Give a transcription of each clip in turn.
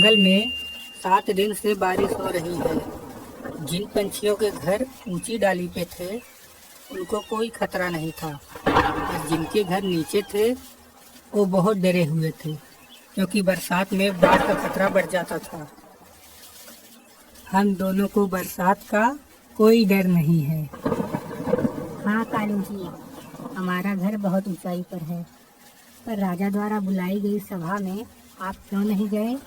जंगल में 7 दिन से बारिश हो रही है। जिन पंछियों के घर ऊंची डाली पे थे उनको कोई खतरा नहीं था, और जिनके घर नीचे थे वो बहुत डरे हुए थे, क्योंकि बरसात में बाढ़ का खतरा बढ़ जाता था। हम दोनों को बरसात का कोई डर नहीं है। हाँ कालू जी, हमारा घर बहुत ऊंचाई पर है, पर राजा द्वारा बुलाई गई सभा में आप क्यों नहीं गए?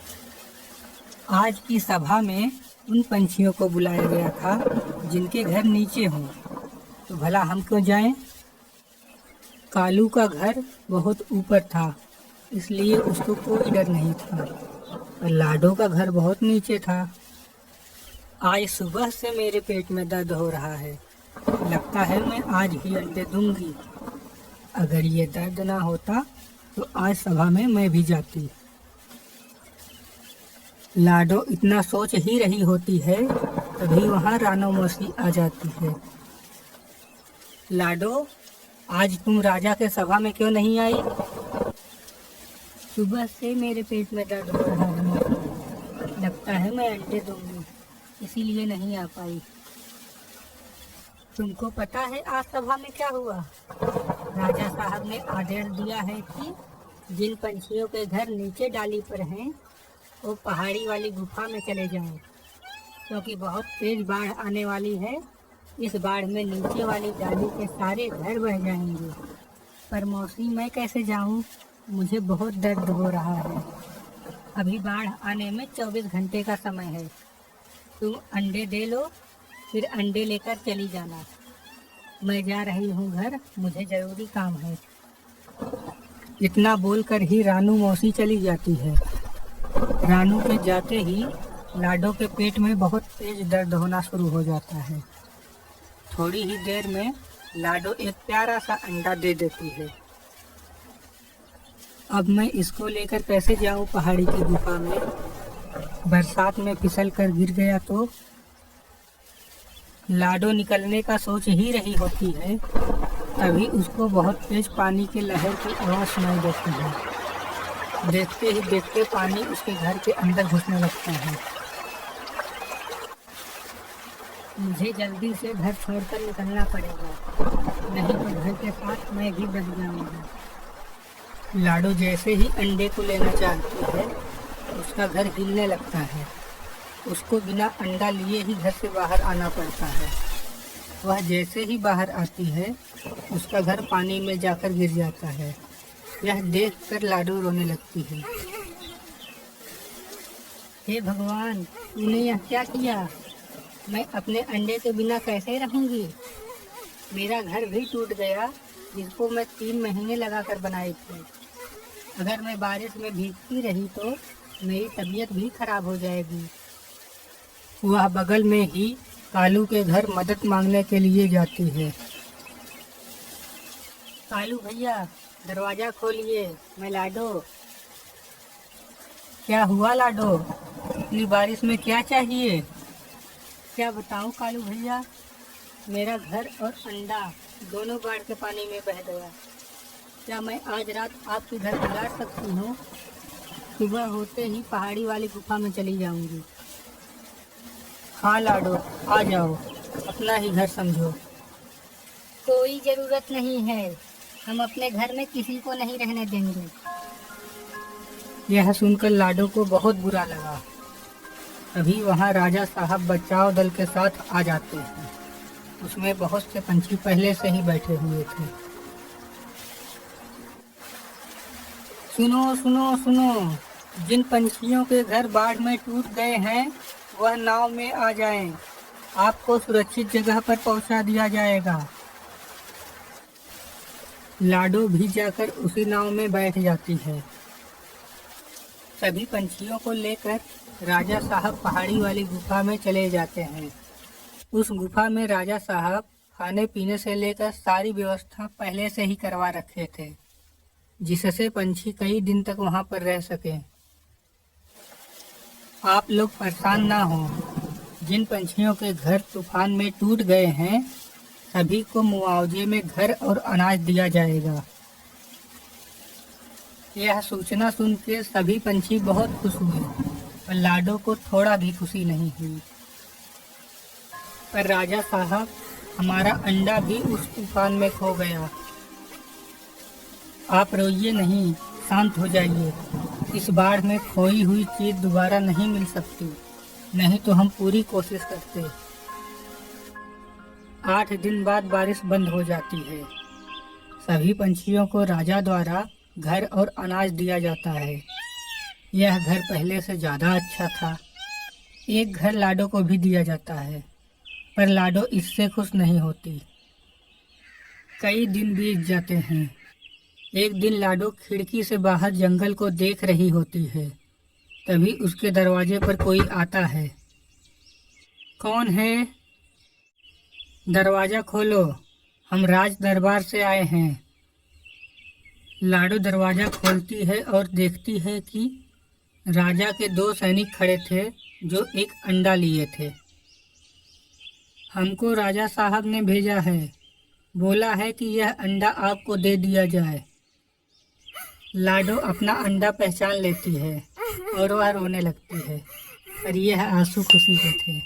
आज की सभा में उन पंछियों को बुलाया गया था जिनके घर नीचे हों, तो भला हम क्यों जाएं? कालू का घर बहुत ऊपर था, इसलिए उसको कोई डर नहीं था, और लाडो का घर बहुत नीचे था। आज सुबह से मेरे पेट में दर्द हो रहा है, लगता है मैं आज ही अंडे दूंगी। अगर ये दर्द ना होता तो आज सभा में मैं भी जाती। लाडो इतना सोच ही रही होती है, तभी वहाँ रानो मौसी आ जाती है। लाडो, आज तुम राजा के सभा में क्यों नहीं आई? सुबह से मेरे पेट में दर्द हो रहा है, लगता है मैं अंडे दूंगी, इसीलिए नहीं आ पाई। तुमको पता है आज सभा में क्या हुआ? राजा साहब ने आदेश दिया है कि जिन पंछियों के घर नीचे डाली पर हैं वो पहाड़ी वाली गुफा में चले जाएं, क्योंकि बहुत तेज बाढ़ आने वाली है। इस बाढ़ में नीचे वाली डाली के सारे घर बह जाएंगे। पर मौसी, मैं कैसे जाऊं? मुझे बहुत दर्द हो रहा है। अभी बाढ़ आने में 24 घंटे का समय है। तुम अंडे दे लो, फिर अंडे लेकर चली जाना। मैं जा रही हूँ घर, मुझे जरूरी काम है। इतना बोलकर ही रानू मौसी चली जाती है। रानू के जाते ही लाडो के पेट में बहुत तेज दर्द होना शुरू हो जाता है। थोड़ी ही देर में लाडो एक प्यारा सा अंडा दे देती है। अब मैं इसको लेकर कैसे जाऊं पहाड़ी की गुफा में? बरसात में फिसल कर गिर गया तो? लाडो निकलने का सोच ही रही होती है, तभी उसको बहुत तेज पानी के लहर की आवाज़ सुनाई देती है। देखते ही देखते पानी उसके घर के अंदर घुसने लगता है। मुझे जल्दी से घर छोड़कर निकलना पड़ेगा, नहीं तो घर के साथ मैं भी बच जाऊंगा। लाडो जैसे ही अंडे को लेना चाहती है, उसका घर हिलने लगता है। उसको बिना अंडा लिए ही घर से बाहर आना पड़ता है। वह जैसे ही बाहर आती है, उसका घर पानी में जाकर गिर जाता है। यह देखकर लाडो रोने लगती है। हे भगवान, तूने यह क्या किया? मैं अपने अंडे के बिना कैसे रहूंगी? मेरा घर भी टूट गया, जिसको मैं 3 महीने लगाकर बनाई थी। अगर मैं बारिश में भीगती रही तो मेरी तबीयत भी खराब हो जाएगी। वह बगल में ही कालू के घर मदद मांगने के लिए जाती है। कालू भैया, दरवाजा खोलिए, मैं लाडो। क्या हुआ लाडो? इतनी बारिश में क्या चाहिए? क्या बताऊं कालू भैया, मेरा घर और अंडा दोनों बाढ़ के पानी में बह गया। क्या मैं आज रात आपके घर गुजार सकती हूँ? सुबह होते ही पहाड़ी वाली गुफा में चली जाऊंगी। हाँ लाडो, आ जाओ, अपना ही घर समझो। कोई जरूरत नहीं है, हम अपने घर में किसी को नहीं रहने देंगे। यह सुनकर लाडो को बहुत बुरा लगा। तभी वहाँ राजा साहब बचाव दल के साथ आ जाते हैं। उसमें बहुत से पंछी पहले से ही बैठे हुए थे। सुनो सुनो सुनो, जिन पंछियों के घर बाढ़ में टूट गए हैं वह नाव में आ जाएं। आपको सुरक्षित जगह पर पहुंचा दिया जाएगा। लाडो भी जाकर उसी नाव में बैठ जाती है। सभी पंछियों को लेकर राजा साहब पहाड़ी वाली गुफा में चले जाते हैं। उस गुफा में राजा साहब खाने पीने से लेकर सारी व्यवस्था पहले से ही करवा रखे थे, जिससे पंछी कई दिन तक वहां पर रह सके। आप लोग परेशान ना हो। जिन पंछियों के घर तूफान में टूट गए हैं, सभी को मुआवजे में घर और अनाज दिया जाएगा। यह सूचना सुन के सभी पंछी बहुत खुश हुए। पर लाडो को थोड़ा भी खुशी नहीं हुई। पर राजा साहब, हमारा अंडा भी उस तूफान में खो गया। आप रोइए नहीं, शांत हो जाइए। इस बाढ़ में खोई हुई चीज दोबारा नहीं मिल सकती, नहीं तो हम पूरी कोशिश करते। 8 दिन बाद बारिश बंद हो जाती है। सभी पंछियों को राजा द्वारा घर और अनाज दिया जाता है। यह घर पहले से ज्यादा अच्छा था। एक घर लाडो को भी दिया जाता है, पर लाडो इससे खुश नहीं होती। कई दिन बीत जाते हैं। एक दिन लाडो खिड़की से बाहर जंगल को देख रही होती है। तभी उसके दरवाजे पर कोई आता है। कौन है? दरवाजा खोलो, हम राज दरबार से आए हैं। लाडो दरवाजा खोलती है और देखती है कि राजा के 2 सैनिक खड़े थे जो एक अंडा लिए थे। हमको राजा साहब ने भेजा है, बोला है कि यह अंडा आपको दे दिया जाए। लाडो अपना अंडा पहचान लेती है और वह रोने लगती है, पर यह आंसू खुशी के थे।